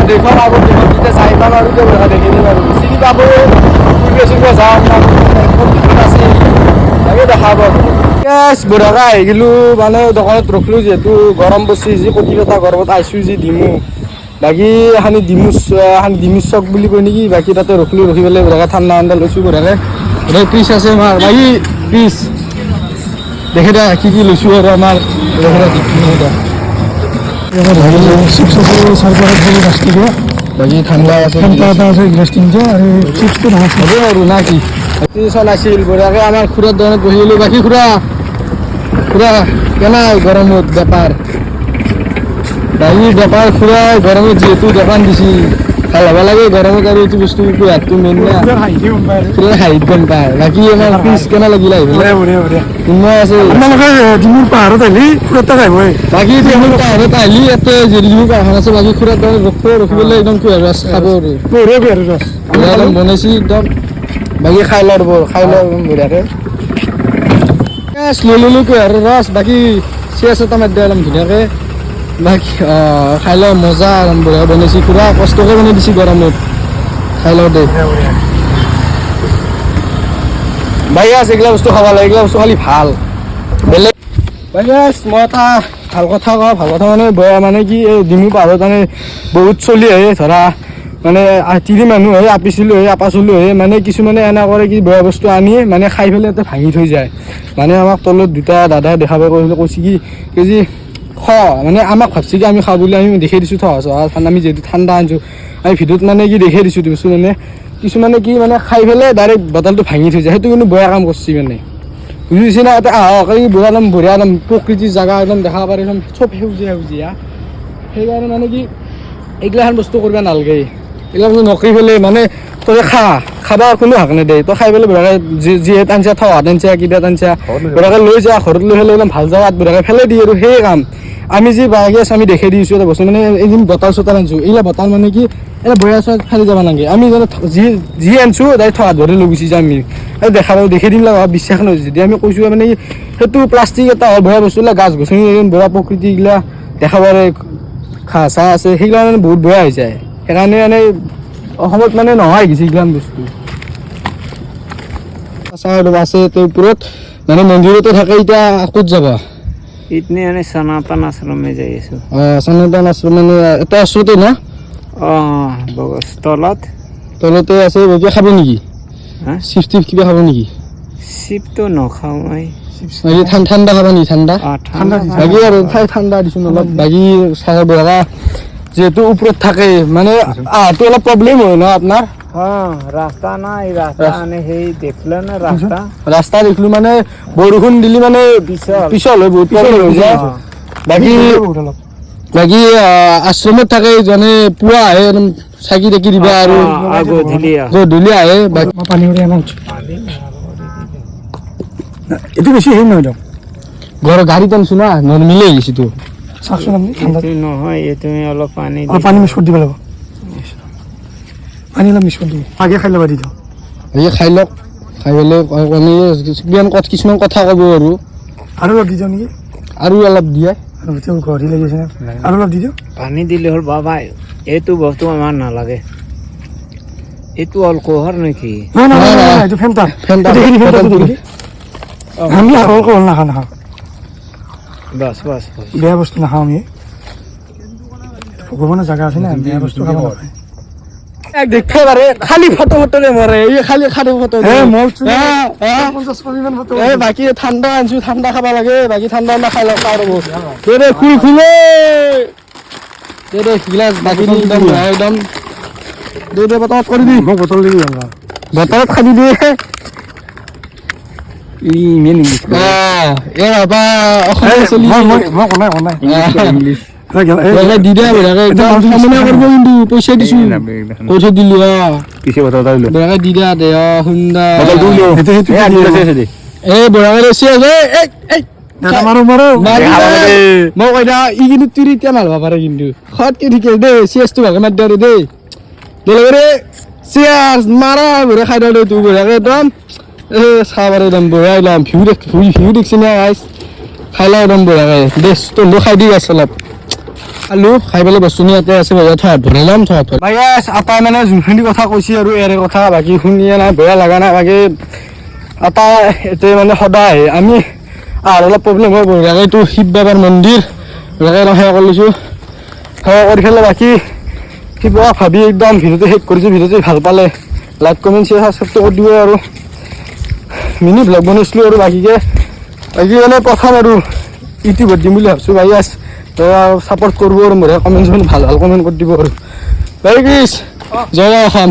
দেখুন আগত দেখুন যেতিয়া যাই পাম আৰু এতিয়া দেখি দিম আৰু চিনি পাব ফুৰিব যাম আছে তাকে দেখাব বঢ়িয়াকৈ আহি গ'লোঁ মানে দোকানত ৰখিলোঁ যিহেতু গৰম পৰছি যি কটিকটা গৰমত আহিছোঁ যি ডিমু বাকী এখানি ডিমু চক বুলি কয় নেকি বাকী তাতে ৰখিলোঁ ৰখি পেলাই বঢ়িয়াকৈ ঠাণ্ডা ঠাণ্ডা লৈছোঁ বঢ়িয়াকৈ গোটেই পিচ আছে আমাৰ বাকী পিচ দেখে দে কি লৈছোঁ আৰু আমাৰ বাকী ঠাণ্ডা আছে হ'ব আৰু না কি টিউশ্যন আছিল বঢ়িয়াকৈ আমাৰ খুৰাৰ দোকানত বহি গ'লোঁ বাকী খুৰা কেনে গৰমত বেপাৰ বাকী বেপাৰ খুৰা গৰমত যিহেতু দোকান দিছি ভাল হ'ব লাগে গৰমত আৰু এইটো বস্তু হাতটো মেইন না খুৰা হাঁহিত গম পায় বাকী আমাৰ পিচ কেনে লাগিল আহিব আছে ডিমুৰ পাহাৰত আহিলি খুৰাত বাকী ডিমুৰ পাহাৰত আহিলি ইয়াতে ডিমুৰ পাহাৰখন আছে বাকী খুৰাৰ দোকানত ৰখিবলৈ একদম কুঁহিয়াৰ ৰস খাব আৰু বনাইছি একদম বাকী খাই লওঁ বঢ়িয়াকৈ লৈ ল'লোঁ কুঁহিয়াৰ ৰস বাকী চিয়াচ এটা মাৰি দিওঁ অলপ ধুনীয়াকৈ বাকী খাই লওঁ মজা বঢ়িয়া বনাইছি খুৰা কষ্টকৈ বনাই দিছি গৰমত খাই লওঁ দে বাই আছে এইগিলা বস্তু খাব লাগে এইগিলা বস্তু খালি ভাল বেলেগ বাই মই এটা ভাল কথা কওঁ ভাল কথা মানে কি এই ডিমু পাহাৰত মানে বহুত চলি আহে ধৰা মানে তিৰি মানুহ হয় আপিছিলোঁ হয় আপাচলোঁ হয় মানে কিছুমানে এনে কৰে কি বেয়া বস্তু আনি মানে খাই পেলাই ইয়াতে ভাঙি থৈ যায় মানে আমাক তলত দুটা দাদাই দেখাব কৈছে কি যি মানে আমাক ভাবছি কি আমি খাওঁ বুলি আমি দেখাই দিছোঁ আমি যিহেতু ঠাণ্ডা আনিছোঁ আমি ভিডিঅ'ত মানে কি দেখাই দিছোঁ বস্তু মানে কিছুমানে কি মানে খাই পেলাই ডাইৰেক্ট বটলটো ভাঙি থৈ যায় সেইটো কিন্তু বেয়া কাম কৰিছে মানে বুজিছে না এটা আহক এই বঢ়িয়া একদম প্ৰকৃতিৰ জেগা একদম দেখা পাৰি একদম চব সেউজীয়া সেইকাৰণে মানে কি এইগিলাখান বস্তু কৰিব নালাগে এইগিলা বস্তু নকৰি পেলাই মানে তই খাবা কোনো হাক নেদে তই খাই পেলাই বঢ়িয়াকৈ যিহেতু আনিছা থৱাত আনিছা কিবা আনিছা বঢ়িয়াকৈ লৈ যা ঘৰত লৈ পেলাই একদম ভাল জেগাত বঢ়িয়াকৈ পেলাই দিয়ে আৰু সেই কাম আমি যি বাগি আছোঁ আমি দেখাই দিছোঁ এটা বস্তু মানে এদিন বটল চটাল আনিছোঁ এইগিলা বটল মানে কি এটা বঢ়িয়া চোৱা ফালি যাব নালাগে আমি জানো যি আনিছোঁ ডাইৰেক্ট থৱাত ভৰি লৈ গুচি যাম আমি আৰু দেখাই দিম বিশ্বাস নহয় যদি আমি কৈছোঁ মানে সেইটো প্লাষ্টিক এটা হ'ল বঢ়িয়া বস্তু গাছ গছনি বঢ়িয়া প্ৰকৃতিগিলা দেখা পাৰে ঘাঁহ চাহ আছে সেইগিলা মানে বহুত বেয়া হৈ যায় সেইকাৰণে মানে অসমত মানে নোহোৱা হৈ গৈছে এইগিলান বস্তু আছে তাৰ ওপৰত মানে মন্দিৰতে থাকে এতিয়া ক'ত যাবা ইতনে মানে সনাতন আশ্ৰমে যাই আছোঁ সনাতন আশ্ৰম মানে এটা ওচৰতে না তলতে আছে কিবা খাব নেকি চিপ কিবা খাব নেকি চিপটো নাখাওঁ মই ঠাণ্ডা খাবা নেকি ঠাণ্ডা বাকী আৰু ঠাণ্ডা দিছোঁ অলপ বাকী চাহ বঢ়া যিহেতু ওপৰত থাকে মানে আহাটো অলপ প্ৰব্লেম হয় ন আপোনাৰ ৰাস্তা নাই ৰাস্তা দেখিলোঁ মানে বৰষুণ দিলে মানে পিছল হয় বহুত প্ৰব্লেম হৈ যায় বাকী আশ্ৰমত থাকে জনে পুৱা আহে একদম চাকি তাকি দিবা আৰু গধূলি আহে এইটো বেছি হেৰি নহয় দিয়ক ঘৰৰ গাড়ীত আনিছোঁ না নৰ্মেলি আহিছোঁ তো চাওকচোন আপুনি নহয় এইটো অলপ পানী মিক্স কৰি দিব লাগিব পানী অলপ মিক্স কৰি দিব আগে খাই ল'বা দি দিওঁ খাই লওক খাই পেলাই কিছুমান কথা ক'ব আৰু অলপ দি দিওঁ নেকি আৰু অলপ দিয়ে ঘৰতে লাগিছে আৰু অলপ দি দিওঁ পানী দিলে হ'ল বাবা এইটো বস্তু আমাৰ নালাগে এইটো অলকোহল নেকি এইটো ফেণ্টা আমি অলকোহল নাখাওঁ বাছ বেয়া বস্তু নাখাওঁ আমি ভগৱানৰ জাগা আছে না বেয়া বস্তু খাব নাপায় দেখে বাৰে খালি ফটো মৰে এই খালি ফটো বাকী ঠাণ্ডা আনিছোঁ ঠাণ্ডা খাব লাগে বাকী ঠাণ্ডা খাই লওক আৰু খুলে গিলাচ বাকী একদম বটলত কৰি দি মই বটল দিবি বটলত খাবি দিয়ে পইচা দিছো দিলো দি দিয়া দে এই বঢ়াকে মই কৈ দা ই কিন্তু তিৰি এতিয়া মাৰিব পাৰে কিন্তু সৎকে ঠিকে দেই চিয়াজটো ভালকে মাৰি দিয়া দেই বেলেগৰে চিয়াজ মাৰা বঢ়িয়া খাই দিওঁ তোৰ বঢ়িয়াকে একদম চাহ পাৰে একদম বঢ়িয়া একদম ভিউ দেখিছে না খাই লওঁ একদম বঢ়িয়াকে দেই তহঁতেও খাই দি আছে অলপ আলু খাই পেলাই বস্তুখিনি ইয়াতে আছে থোৱাত ভৰাই ল'ম থোৱাত ভাই আটাই মানে যোনখিনি কথা কৈছে আৰু ইয়াৰে কথা বাকী শুনিয়ে নাই বেয়া লগা নাই বাকী আটা এতিয়া মানে সদায় আমি আৰু অলপ প্ৰব্লেম হৈ বঢ়িয়াকৈ এইটো শিৱ বাবাৰ মন্দিৰ বঢ়িয়াকৈ সেৱা কৰি লৈছোঁ সেৱা কৰি পেলাই বাকী কিবা ভাবি একদম ভিডিঅ'টো শেষ কৰিছোঁ ভিডিঅ'টো ভাল পালে লাইক কমেণ্ট শ্বেয়াৰ ছাবস্ক্ৰাইব কৰি দিব আৰু মিনি ব্লগ বনাইছিলোঁ আৰু বাকী মানে প্ৰথম আৰু ইউটিউবত দিম বুলি ভাবিছোঁ ভাই তো ছাপোৰ্ট কৰিব আৰু মোৰ কমেণ্ট ভাল ভাল কমেণ্ট কৰি দিব আৰু ভাই জয় অসম।